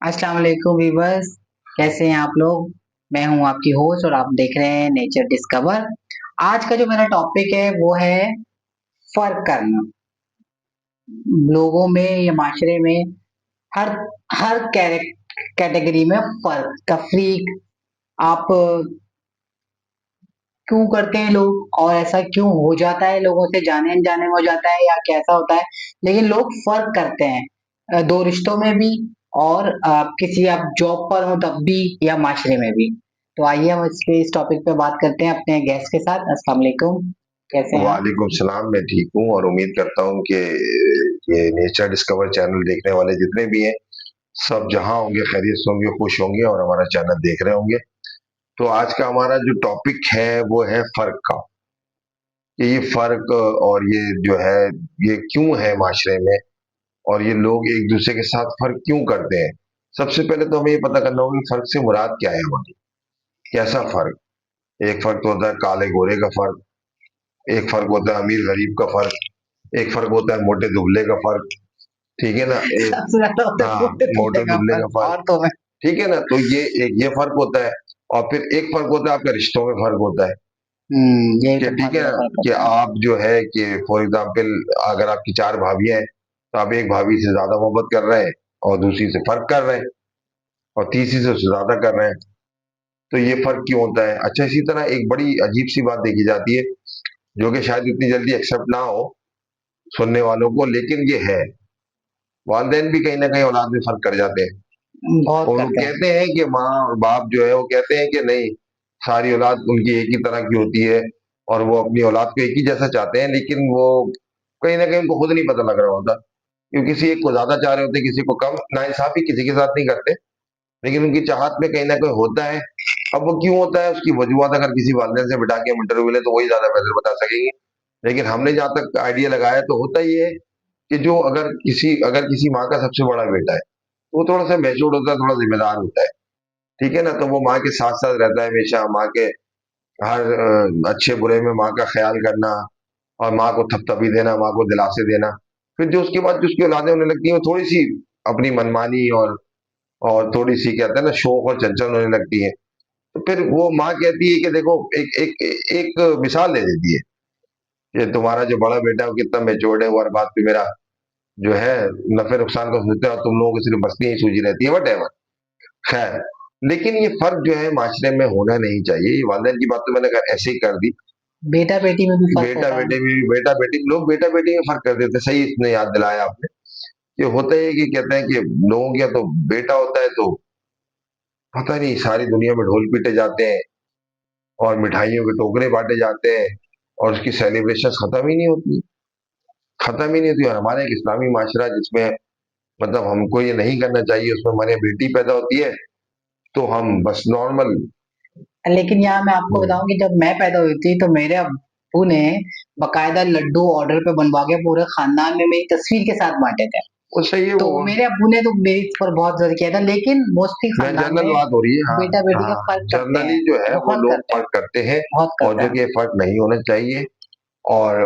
अस्सलाम वालेकुम वीवर्स। कैसे हैं आप लोग? मैं हूं आपकी होस्ट और आप देख रहे हैं नेचर डिस्कवर। आज का जो मेरा टॉपिक है वो है फर्क करना लोगों में या माशरे में। हर हर कैटेगरी में फर्क तफरीक आप क्यों करते हैं लोग और ऐसा क्यों हो जाता है, लोगों से जाने अनजाने में हो जाता है या कैसा होता है, लेकिन लोग फर्क करते हैं दो रिश्तों में भी और किसी आप जॉब पर हो तब भी या माशरे में भी। तो आइए हम इस टॉपिक पे बात करते हैं अपने गेस्ट के साथ। अस्सलाम वालेकुम, कैसे हैं आप? वालेकुम सलाम। मैं ठीक हूँ और उम्मीद करता हूँ कि ये नेचर डिस्कवर चैनल देखने वाले जितने भी हैं सब जहाँ होंगे खैरियत से होंगे, खुश होंगे और हमारा चैनल देख रहे होंगे। तो आज का हमारा जो टॉपिक है वो है फर्क का, कि ये फर्क और ये जो है ये क्यों है माशरे में, और ये लोग एक दूसरे के साथ फर्क क्यों करते हैं। सबसे पहले तो हमें ये पता करना होगा कि फर्क से मुराद क्या है हमारी, कैसा फर्क। एक फर्क तो होता है काले गोरे का फर्क, एक फर्क होता है अमीर गरीब का फर्क, एक फर्क होता है मोटे दुबले का फर्क, ठीक है ना। एक, सबसे ज्यादा होता है हाँ, मोटे मोटे तबले का दुबले का फर्क फर्क, और तो मैं। ठीक है ना। तो ये फर्क होता है। और फिर एक फर्क होता है आपका रिश्तों में फर्क होता है, यही कि तो बहुत ठीक है बड़ा ना, फर्क कि होता है। आप जो है कि फॉर एग्जाम्पल अगर आपकी चार भाभियां हैं तो आप एक भाभी से ज्यादा मोहब्बत कर रहे हैं और दूसरी से फर्क कर रहे हैं और तीसरी से उससे ज्यादा कर रहे हैं। तो ये फर्क क्यों होता है। अच्छा, इसी तरह एक बड़ी अजीब सी बात देखी जाती है जो कि शायद इतनी जल्दी एक्सेप्ट ना हो सुनने वालों को, लेकिन ये है। वालदेन भी कहीं ना कहीं औलाद में फर्क कर जाते हैं। बहुत और वो करते हैं। कहते हैं कि माँ और बाप जो है वो कहते हैं कि नहीं, सारी औलाद उनकी एक ही तरह की होती है और वो अपनी औलाद को एक ही जैसा चाहते हैं, लेकिन वो कहीं ना कहीं उनको खुद नहीं पता लग रहा होता, क्योंकि किसी एक को ज्यादा चाह रहे होते हैं, किसी को कम। नाइंसाफी किसी के साथ नहीं करते, लेकिन उनकी चाहत में कहीं ना कहीं होता है। अब वो क्यों होता है उसकी वजूहत अगर किसी वालदेन से बिठा के हम इंटरव्यू लें तो वही ज्यादा बेहतर बता सकेंगे। लेकिन हमने जहाँ तक आइडिया लगाया तो होता ही है कि जो अगर किसी माँ का सबसे बड़ा बेटा है तो वो थोड़ा सा मैच्योर होता है, थोड़ा जिम्मेदार होता है, ठीक है ना। तो वो माँ के साथ साथ रहता है हमेशा, माँ के हर अच्छे बुरे में माँ का ख्याल करना और माँ को थपथपी देना, माँ को दिलासे देना। फिर जो उसके बाद जो उसकी औलादें होने लगती हैं वो थोड़ी सी अपनी मनमानी और थोड़ी सी कहते हैं ना शौक और चंचल होने लगती है। तो फिर वो माँ कहती है कि देखो, एक एक एक मिसाल दे देती है कि तुम्हारा जो बड़ा बेटा है वो कितना मेच्योर्ड है, वो हर बात पे मेरा जो है नफे नुकसान का सोचता है और तुम लोगों को सिर्फ बस्ती ही सूझी रहती है, वट एवर। खैर, लेकिन ये फर्क जो है माशरे में होना नहीं चाहिए। ये वालदेन की बात तो मैंने ऐसे ही कर दी। बेटा बेटी में भी फर्क बेटा होता है। बेटे में, बेटा बेटी लोग बेटा बेटी में फर्क कर देते हैं। सही, इसने याद दिलाया आपने। ये होता है कि कहते हैं कि लोगों का तो बेटा होता है तो पता नहीं सारी दुनिया में ढोल पीटे जाते हैं और मिठाइयों के टोकरे बांटे जाते हैं और उसकी सेलिब्रेशन खत्म ही नहीं होती, खत्म ही नहीं होती। और हमारा एक इस्लामी माशरा जिसमें मतलब हमको ये नहीं करना चाहिए, उसमें हमारे बेटी पैदा होती है तो हम बस नॉर्मल। लेकिन यहाँ मैं आपको बताऊं कि जब मैं पैदा हुई थी तो मेरे अब्बू ने बकायदा लड्डू ऑर्डर पे बनवा के पूरे खानदान में मेरी तस्वीर के साथ बांटे थे। वो सही है तो वो। मेरे अब्बू ने तो मेरी इस पर बहुत जोर किया था, लेकिन मोस्टली मैं खानदान जनरल में बात हो रही है, हाँ। बेटा बेटी का हाँ, फर्क करते जनरली हैं। जो है वो बहुत लोग करते हैं। फर्क करते हैं बहुत और करते जो हैं। कि ये फर्क नहीं होना चाहिए। और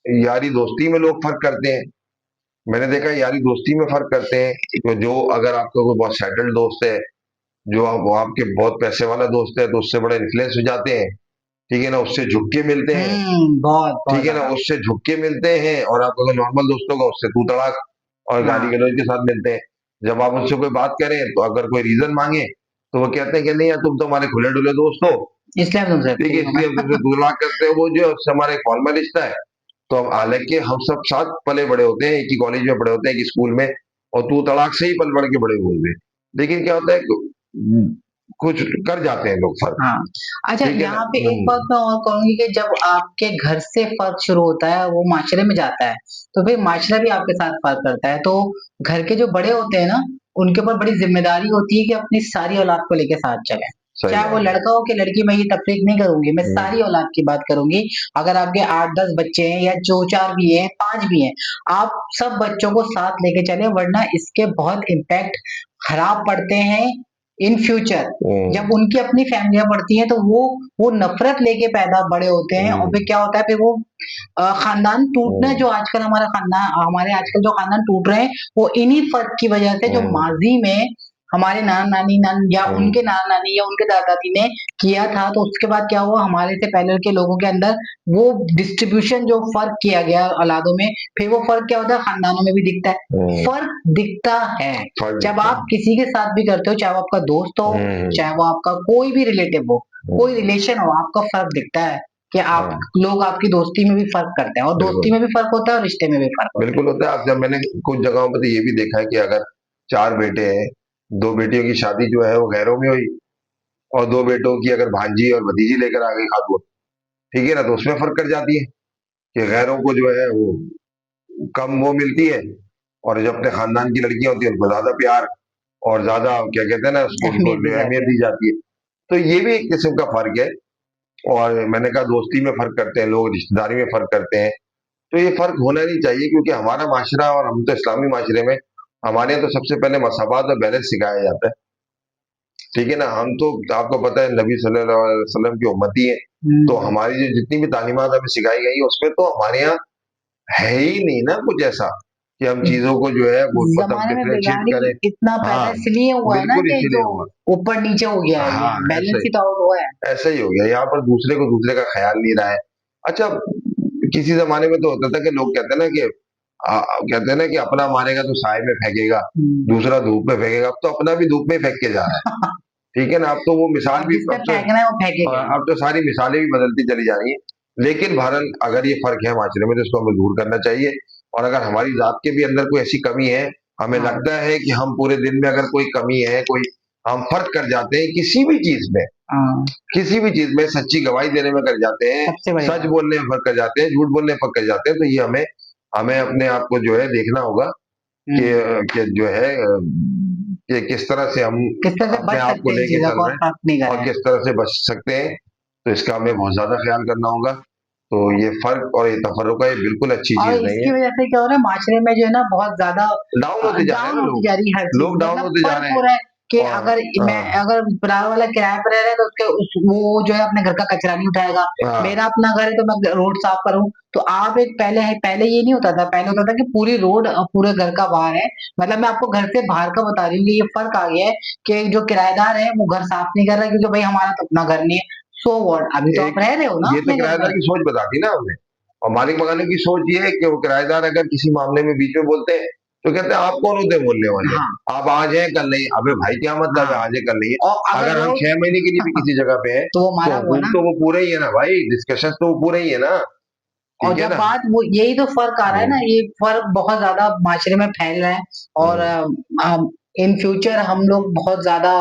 यारी दोस्ती में लोग फर्क करते हैं। मैंने देखा है यारी दोस्ती में फर्क करते हैं। तो जो अगर आपका कोई बहुत सेटल्ड दोस्त है, जो वो आपके बहुत पैसे वाला दोस्त है, तो उससे बड़े इन्फ्लुएंस हो जाते हैं, ठीक है ना। उससे झुक के मिलते हैं, बहुत बहुत ठीक है ना, ज्यादा। उससे झुक के मिलते हैं। और आप अगर नॉर्मल दोस्तों का उससे तू तड़ाक और गाली हाँ गलौज के साथ मिलते हैं। जब आप उनसे कोई बात करें तो अगर कोई रीजन मांगे तो वो कहते हैं कि नहीं यार, तुम तो हमारे खुले डुले दोस्त हो, इसलिए हम तुमसे ठीक है, फ्री हूँ मैं। इसलिए हम तुमसे तू तड़ाक करते हो। वो जो है उससे हमारा एक फॉर्मल रिश्ता है। तो हम हालांकि हम सब साथ पले बड़े होते हैं, एक ही कॉलेज में पढ़े होते हैं, एक ही स्कूल में, और तू तड़ाक से ही पल बढ़ के बड़े हुए थे। लेकिन क्या होता है कुछ कर जाते हैं लोग फर्क, हाँ, अच्छा ठीक है ना। यहाँ पे एक बात मैं और कहूँगी कि जब आपके घर से फ़र्क शुरू होता है, वो माशरे में जाता है, तो फिर माशरा भी आपके साथ फ़र्क करता है। तो घर के जो बड़े होते हैं ना, उनके ऊपर बड़ी ज़िम्मेदारी होती है कि अपनी सारी औलाद को लेके साथ चलें। सही चाहे वो बात है। लड़का हो कि लड़की, मैं ये तफ़रीक नहीं करूँगी, मैं सारी औलाद की बात करूँगी। अगर आपके 8-10 बच्चे हैं या 2-4 भी हैं, 5 भी हैं, आप सब बच्चों को साथ लेके चलें, वरना इसके बहुत इम्पैक्ट खराब पड़ते हैं इन फ्यूचर। जब उनकी अपनी फैमिलियाँ बढ़ती हैं तो वो नफ़रत लेके पैदा बड़े होते हैं और फिर क्या होता है, फिर वो खानदान टूटना, जो आजकल हमारे आजकल जो खानदान टूट रहे हैं, वो इन्हीं फ़र्क की वजह से, जो माज़ी में हमारे नाना-नानी या उनके नाना-नानी या उनके दादा-दादी ने किया था, तो उसके बाद क्या हुआ हमारे से पहले के लोगों के अंदर वो डिस्ट्रीब्यूशन जो फ़र्क किया गया औलादों में, फिर वो फ़र्क क्या होता है खानदानों में भी दिखता है। फ़र्क दिखता है। जब आप किसी के साथ भी करते हो, चाहे वो आपका दोस्त हो, चाहे वो आपका कोई भी रिलेटिव हो, कोई रिलेशन हो, आपका फ़र्क दिखता है कि आप लोग आपकी दोस्ती में भी फ़र्क करते हैं और दोस्ती में भी फ़र्क होता है और रिश्ते में भी फ़र्क होता है। बिल्कुल होता है। अब जब मैंने कुछ जगहों पे तो ये भी देखा है कि अगर 4 बेटे हैं, 2 बेटियों की शादी जो है वो गैरों में हुई और 2 बेटों की अगर भांजी और भतीजी लेकर आ गई खातून, ठीक है ना? तो उसमें फ़र्क कर जाती है कि गैरों को जो है वो कम वो मिलती है और जो अपने खानदान की लड़कियाँ होती हैं उनको ज़्यादा प्यार और ज़्यादा क्या कहते हैं ना उसको उनको अहमियत जो दी है अहमियत जाती है। दी जाती है। तो ये भी एक किस्म का फ़र्क है और मैंने कहा दोस्ती में फ़र्क करते हैं लोग, रिश्तेदारी में फ़र्क करते हैं। तो ये फ़र्क होना नहीं चाहिए क्योंकि हमारा माशरा और हम तो इस्लामी माशरे में हमारे यहाँ तो सबसे पहले मसावत और बैलेंस सिखाया जाता है। ठीक है ना? हम तो आपको पता है नबी सल्लल्लाहु अलैहि वसल्लम की उम्मती हैं, तो हुँ। हमारी जो जितनी भी तालीमात हमें सिखाई गई है उसमें तो हमारे यहाँ है ही नहीं ना कुछ ऐसा कि हम चीज़ों को जो है वो मतलब ज़माने में डिफरेंशिएट बिगाड़ी करें। इतना पैदा हाँ, इसलिए हुआ है ना बिल्कुल कि इसीलिए जो हुआ। ऊपर-नीचे हो गया है ये, हाँ, ऐसे बैलेंस इट आउट हुआ है। ऐसा ही हो गया। यहाँ पर दूसरे को दूसरे का ख़्याल नहीं रहा है। अच्छा, किसी ज़माने में तो होता था कि लोग कहते हैं ना कि कहते हैं ना कि अपना मारेगा तो साए में फेंकेगा, हुँ। दूसरा धूप में फेंकेगा। अब तो अपना भी धूप में फेंक के जा रहा है। ठीक है ना? अब तो वो मिसाल अब भी जिस पे फेंकना है वो फेंकेगा ही। अब तो सारी मिसालें भी बदलती चली जा रही हैं। लेकिन बहरहाल अगर ये फ़र्क है माशरे में तो इसको हमें दूर करना चाहिए और अगर हमारी ज़ात के भी अंदर कोई ऐसी कमी है, हमें हाँ। लगता है कि हम पूरे दिन में अगर कोई कमी है, कोई हम फ़र्क कर जाते हैं किसी भी चीज़ में, हाँ, किसी भी चीज़ में सच्ची गवाही देने में कर जाते हैं, सबसे बड़ी सच बात। बोलने में फ़र्क कर जाते हैं, झूठ बोलने में फ़र्क कर जाते हैं, तो ये हमें हमें अपने आप को जो है देखना होगा कि हुँ। कि जो है कि किस तरह से हम किस तरह से अपने बच आप को सकते हैं इन लेके चीज़ों चल को और रहे हैं फ़र्क नहीं और करें। किस तरह से बच सकते हैं, तो इसका हमें बहुत ज़्यादा ख़्याल करना होगा। तो ये फ़र्क और ये तफ़र्रुक़ा ये बिल्कुल अच्छी और चीज़ नहीं इसकी है। वजह से क्या हो रहा है माशरे में जो है ना बहुत ज़्यादा डाउन होते जा रहे हैं डाउन ना होती जा रही है हर लोग, चीज़। लोग डाउन मतलब होते जा फ़र्क रहे हो हैं रहा है कि और अगर किराए वाला किराए पे रह रहा है तो उसके उस वो जो है अपने घर का कचरा नहीं उठाएगा। हाँ, मेरा अपना घर है तो मैं रोड साफ करूँ। तो आप एक पहले ये नहीं होता था, पहले होता था कि पूरी रोड पूरे घर का बाहर है। मतलब मैं आपको घर से बाहर का बता रही हूँ कि ये फ़र्क आ गया है कि जो किराएदार है वो घर साफ नहीं कर रहा है क्योंकि भाई हमारा तो अपना घर नहीं है। सो व्हाट अभी तो एक आप रह रहे हो ना ये तो अपने घर किराएदार में। की सोच बताती ना हमें और मालिक मकानों की सोच ये है कि वो किराएदार अगर किसी मामले में बीच में बोलते हैं, तो कहते हैं आप कौन होते हैं बोलने वाले? हाँ, आप आज हैं कल नहीं। अबे भाई क्या मतलब है हाँ। आज है कल नहीं है? और अगर अगर हम रोज़ 6 महीने के लिए भी किसी जगह पे हैं, तो वो तो मारा हुआ हुकूक ना। तो वो पूरे ही है ना भाई, डिस्कशंस तो वो पूरे ही है ना, और ठीक है जब ना? बात वो यही तो फ़र्क आ रहा है ना, हुँ, ये फ़र्क बहुत ज़्यादा माशरे में फैल रहा है और हुँ। इन फ्यूचर हम लोग बहुत ज़्यादा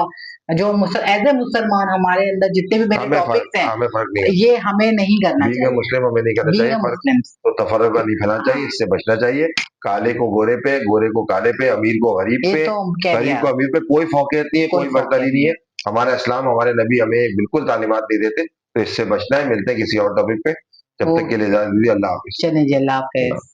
जो एज़ ए मुसलमान हमारे अंदर जितने भी मेरे टॉपिक्स हैं, हमें फ़र्क नहीं है। ये हमें नहीं करना बीइंग अ चाहिए। मुस्लिम हमें नहीं करना बीइंग चाहिए अ फ़र्क, मुस्लिम्स तो तफ़र्रुक़ा नहीं फैलाना चाहिए, हाँ, इससे बचना चाहिए। काले को गोरे पे, गोरे को काले पे, अमीर को ये पे, तो कह गरीब दिया, को अमीर पे कोई फ़ौक़ियत नहीं है, कोई कोई फ़ौक़ियत बर्तरी नहीं नहीं है। है। हमारा इस्लाम, हमारे नबी हमें बिल्कुल तालीमात नहीं देते, तो इससे बचना है। मिलते हैं किसी और टॉपिक पे, जब तक के ओके, लिए इजाज़त दीजिए। अल्लाह हाफ़िज़। चलिए जी, अल्लाह हाफ़िज़।